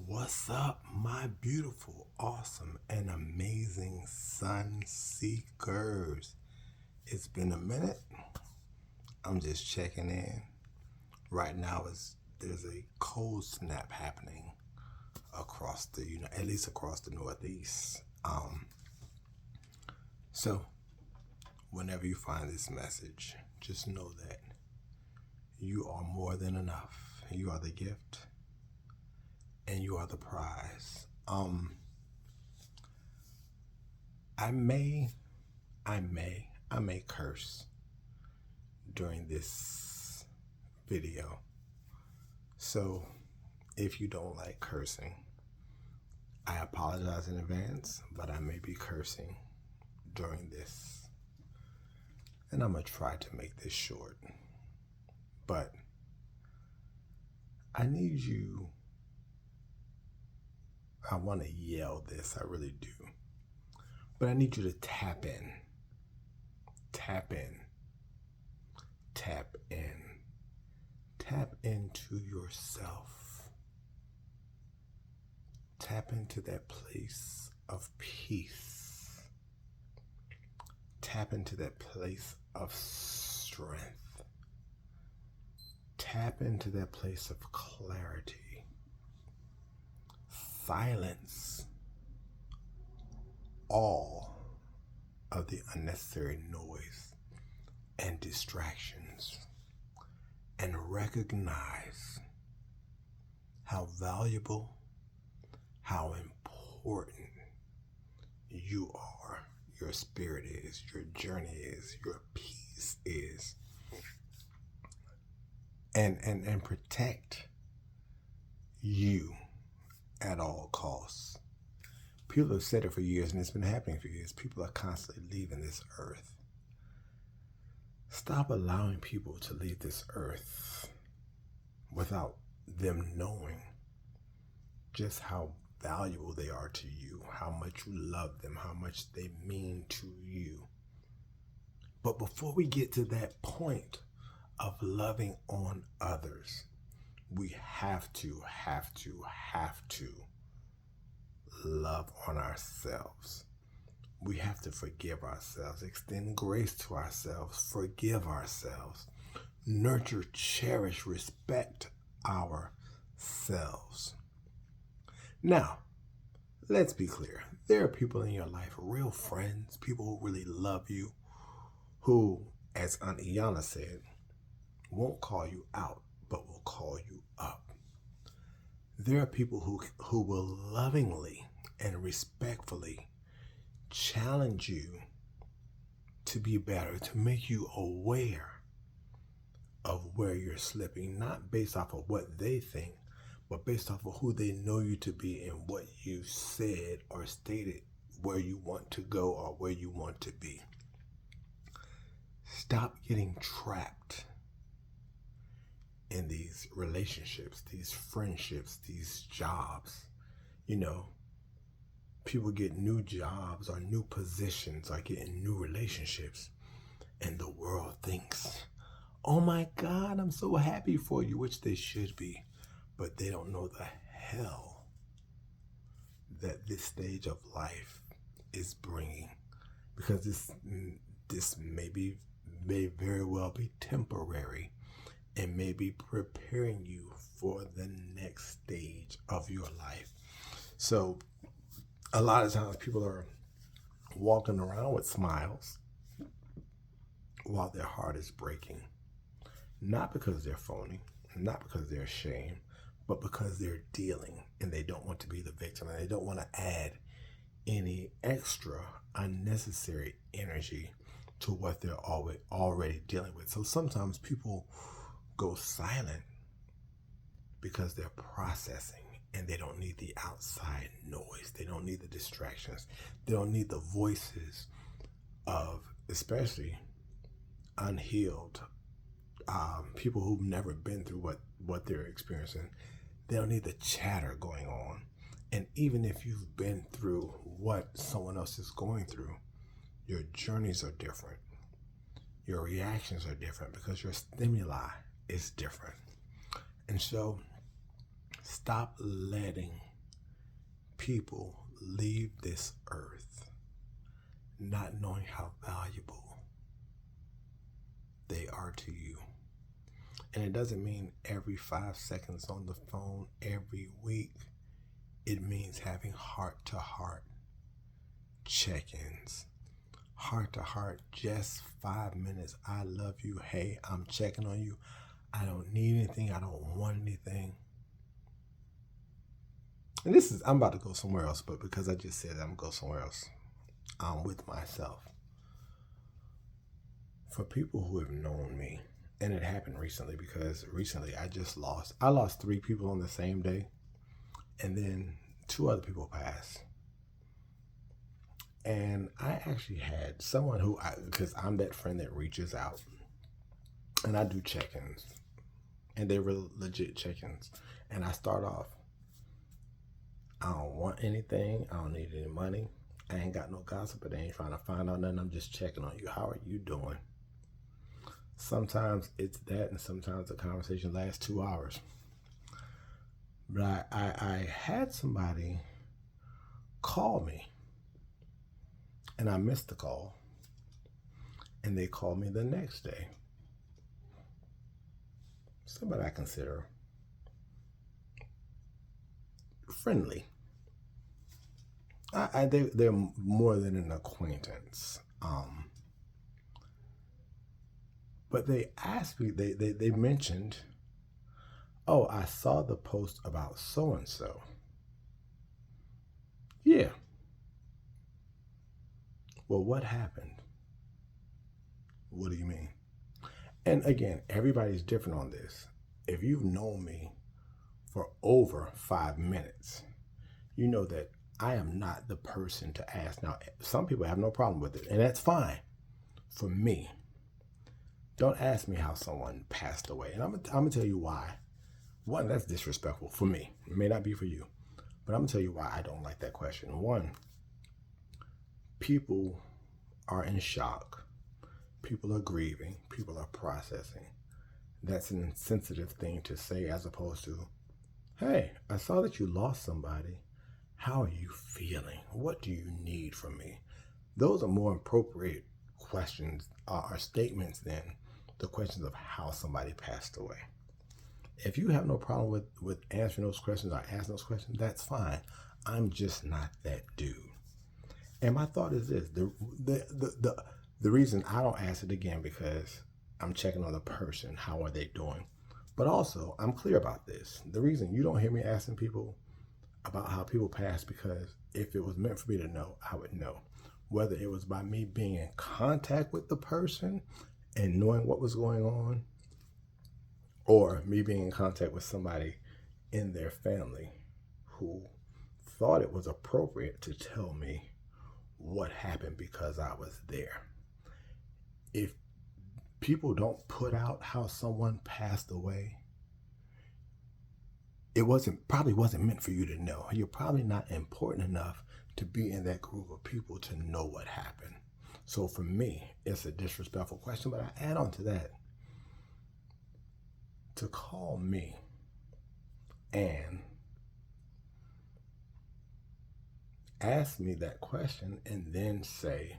What's up, my beautiful, awesome, and amazing sun seekers? It's been a minute. I'm just checking in. Right now, there's a cold snap happening across at least across the Northeast. So whenever you find this message, just know that you are more than enough. You are the gift, and you are the prize. I may curse during this video. So if you don't like cursing, I apologize in advance, but I may be cursing during this. And I'm going to try to make this short. But I want to yell this, I really do. But I need you to tap in. Tap in. Tap in. Tap into yourself. Tap into that place of peace. Tap into that place of strength. Tap into that place of clarity. Silence all of the unnecessary noise and distractions, and recognize how valuable, how important you are, your spirit is, your journey is, your peace is, and protect you at all costs. People have said it for years, and it's been happening for years. People are constantly leaving this earth. Stop allowing people to leave this earth without them knowing just how valuable they are to you, how much you love them, how much they mean to you. But before we get to that point of loving on others, we have to love on ourselves. We have to forgive ourselves, extend grace to ourselves, forgive ourselves, nurture, cherish, respect ourselves. Now, let's be clear. There are people in your life, real friends, people who really love you, who, as Aunt Iana said, won't call you out, but will call you up. There are people who will lovingly and respectfully challenge you to be better, to make you aware of where you're slipping, not based off of what they think, but based off of who they know you to be and what you said or stated, where you want to go or where you want to be. Stop getting trapped in these relationships, these friendships, these jobs. People get new jobs or new positions or get in new relationships, and the world thinks, oh my God, I'm so happy for you, which they should be. But they don't know the hell that this stage of life is bringing, because this may very well be temporary and may be preparing you for the next stage of your life. So a lot of times people are walking around with smiles while their heart is breaking. Not because they're phony, not because they're ashamed, but because they're dealing and they don't want to be the victim, and they don't want to add any extra unnecessary energy to what they're already dealing with. So sometimes people go silent because they're processing, and they don't need the outside noise. They don't need the distractions. They don't need the voices of, especially unhealed people who've never been through what they're experiencing. They don't need the chatter going on. And even if you've been through what someone else is going through, your journeys are different. Your reactions are different because your stimuli is different. And so stop letting people leave this earth not knowing how valuable they are to you. And it doesn't mean every 5 seconds on the phone every week. It means having heart-to-heart check-ins. Heart-to-heart, just 5 minutes. I love you. Hey, I'm checking on you. I don't need anything. I don't want anything. And I'm about to go somewhere else, but because I just said I'm going to go somewhere else, I'm with myself. For people who have known me, and it happened recently because recently I lost 3 people on the same day, and then 2 other people passed. And I actually had someone because I'm that friend that reaches out, and I do check-ins, and they were legit check-ins. And I start off, I don't want anything. I don't need any money. I ain't got no gossip, but I ain't trying to find out nothing. I'm just checking on you. How are you doing? Sometimes it's that, and sometimes the conversation lasts 2 hours. But I had somebody call me, and I missed the call, and they called me the next day. Somebody I consider friendly. They're more than an acquaintance. But they asked me, they mentioned, oh, I saw the post about so-and-so. Yeah. Well, what happened? What do you mean? And again, everybody's different on this. If you've known me for over 5 minutes, you know that I am not the person to ask. Now, some people have no problem with it, and that's fine. For me, don't ask me how someone passed away. And I'm gonna tell you why. One, that's disrespectful for me. It may not be for you, but I'm gonna tell you why I don't like that question. One, people are in shock. People are grieving. People are processing. That's an insensitive thing to say, as opposed to, hey, I saw that you lost somebody. How are you feeling? What do you need from me? Those are more appropriate questions or statements than the questions of how somebody passed away. If you have no problem with answering those questions or asking those questions, that's fine. I'm just not that dude. And my thought is this: the reason I don't ask it again, because I'm checking on the person. How are they doing? But also, I'm clear about this. The reason you don't hear me asking people about how people pass, because if it was meant for me to know, I would know. Whether it was by me being in contact with the person and knowing what was going on, or me being in contact with somebody in their family who thought it was appropriate to tell me what happened because I was there. If people don't put out how someone passed away, it probably wasn't meant for you to know. You're probably not important enough to be in that group of people to know what happened. So for me, it's a disrespectful question, but I add on to that. To call me and ask me that question and then say,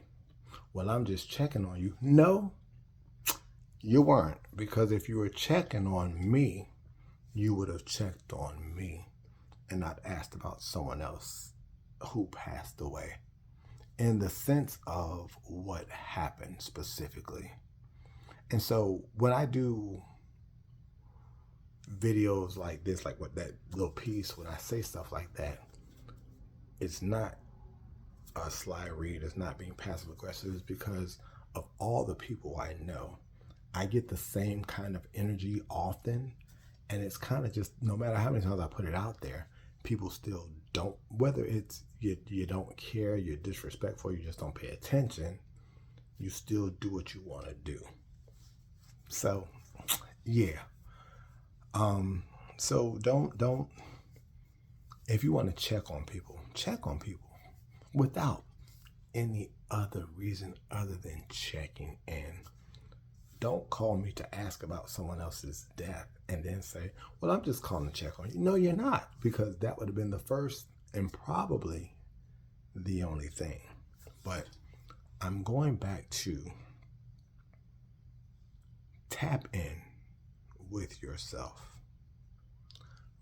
well, I'm just checking on you. No, you weren't. Because if you were checking on me, you would have checked on me and not asked about someone else who passed away, in the sense of what happened specifically. And so when I do videos like this, like what that little piece, when I say stuff like that, it's not a sly read, it's not being passive aggressive. It's because of all the people I know. I get the same kind of energy often, and it's kind of just, no matter how many times I put it out there, people still don't, whether it's you don't care, you're disrespectful, you just don't pay attention, you still do what you want to do. So yeah. So don't, if you want to check on people without any other reason other than checking in. Don't call me to ask about someone else's death and then say, well, I'm just calling to check on you. No, you're not, because that would have been the first and probably the only thing. But I'm going back to tap in with yourself.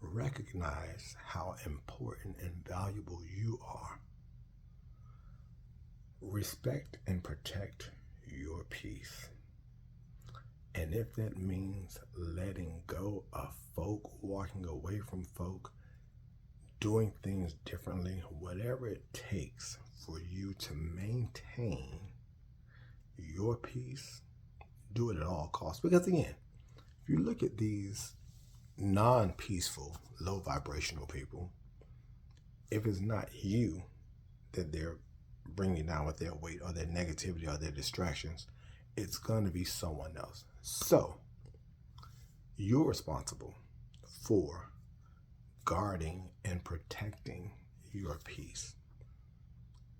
Recognize how important and valuable you are. Respect and protect your peace. And if that means letting go of folk, walking away from folk, doing things differently, whatever it takes for you to maintain your peace, do it at all costs. Because again, if you look at these non-peaceful, low vibrational people, if it's not you that they're bringing down with their weight or their negativity or their distractions, it's going to be someone else. So you're responsible for guarding and protecting your peace.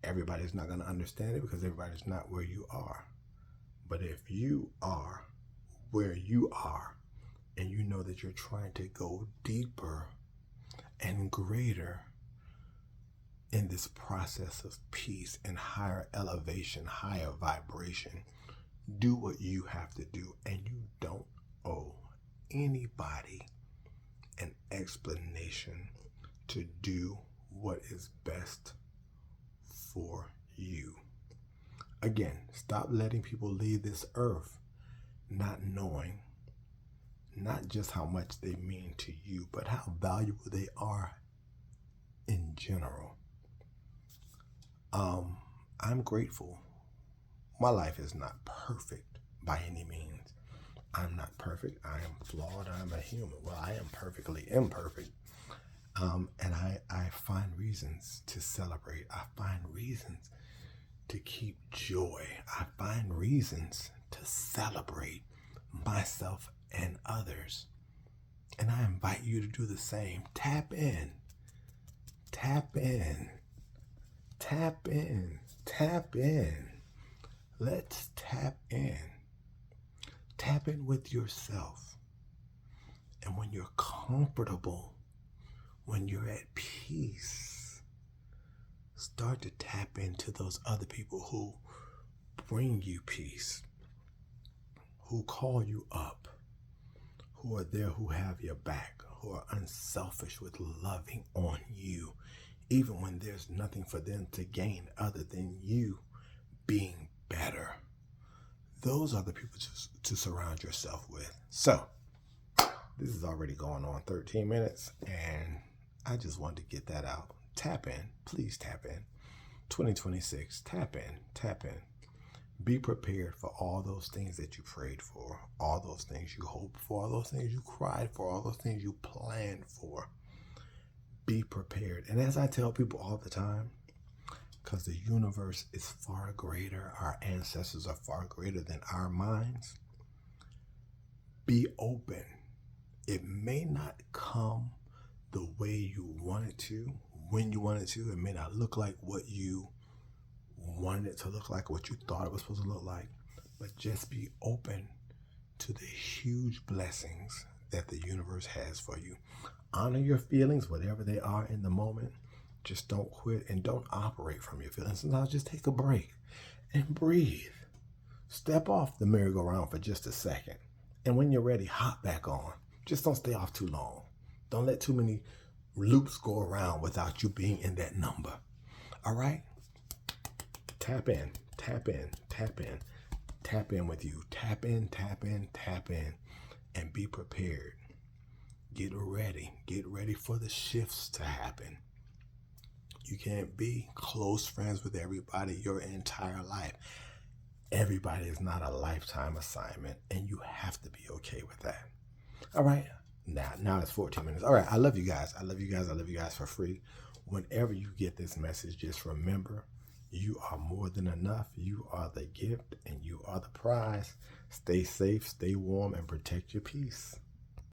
Everybody's not going to understand it because everybody's not where you are. But if you are where you are, and you know that you're trying to go deeper and greater in this process of peace and higher elevation, higher vibration, do what you have to do, and you don't owe anybody an explanation to do what is best for you. Again, stop letting people leave this earth not knowing not just how much they mean to you, but how valuable they are in general. I'm grateful. My life is not perfect by any means. I'm not perfect. I am flawed. I'm a human. Well, I am perfectly imperfect. And I find reasons to celebrate. I find reasons to keep joy. I find reasons to celebrate myself and others. And I invite you to do the same. Tap in. Tap in. Tap in. Tap in. Let's tap in. Tap in with yourself. And when you're comfortable, when you're at peace, start to tap into those other people who bring you peace, who call you up, who are there, who have your back, who are unselfish with loving on you, even when there's nothing for them to gain other than you being better. Those are the people to surround yourself with. So, this is already going on 13 minutes, and I just wanted to get that out. Tap in. Please tap in. 2026, tap in. Tap in. Be prepared for all those things that you prayed for, all those things you hoped for, all those things you cried for, all those things you planned for. Be prepared. And as I tell people all the time, because the universe is far greater, our ancestors are far greater than our minds, be open. It may not come the way you want it to, when you want it to. It may not look like what you wanted it to look like, what you thought it was supposed to look like, but just be open to the huge blessings that the universe has for you. Honor your feelings, whatever they are in the moment. Just don't quit and don't operate from your feelings. Sometimes just take a break and breathe. Step off the merry-go-round for just a second. And when you're ready, hop back on. Just don't stay off too long. Don't let too many loops go around without you being in that number. All right? Tap in, tap in, tap in. Tap in with you. Tap in, tap in, tap in. And be prepared. Get ready. Get ready for the shifts to happen. You can't be close friends with everybody your entire life. Everybody is not a lifetime assignment, and you have to be okay with that. All right. Now it's 14 minutes. All right. I love you guys. I love you guys. I love you guys for free. Whenever you get this message, just remember, you are more than enough. You are the gift, and you are the prize. Stay safe, stay warm, and protect your peace.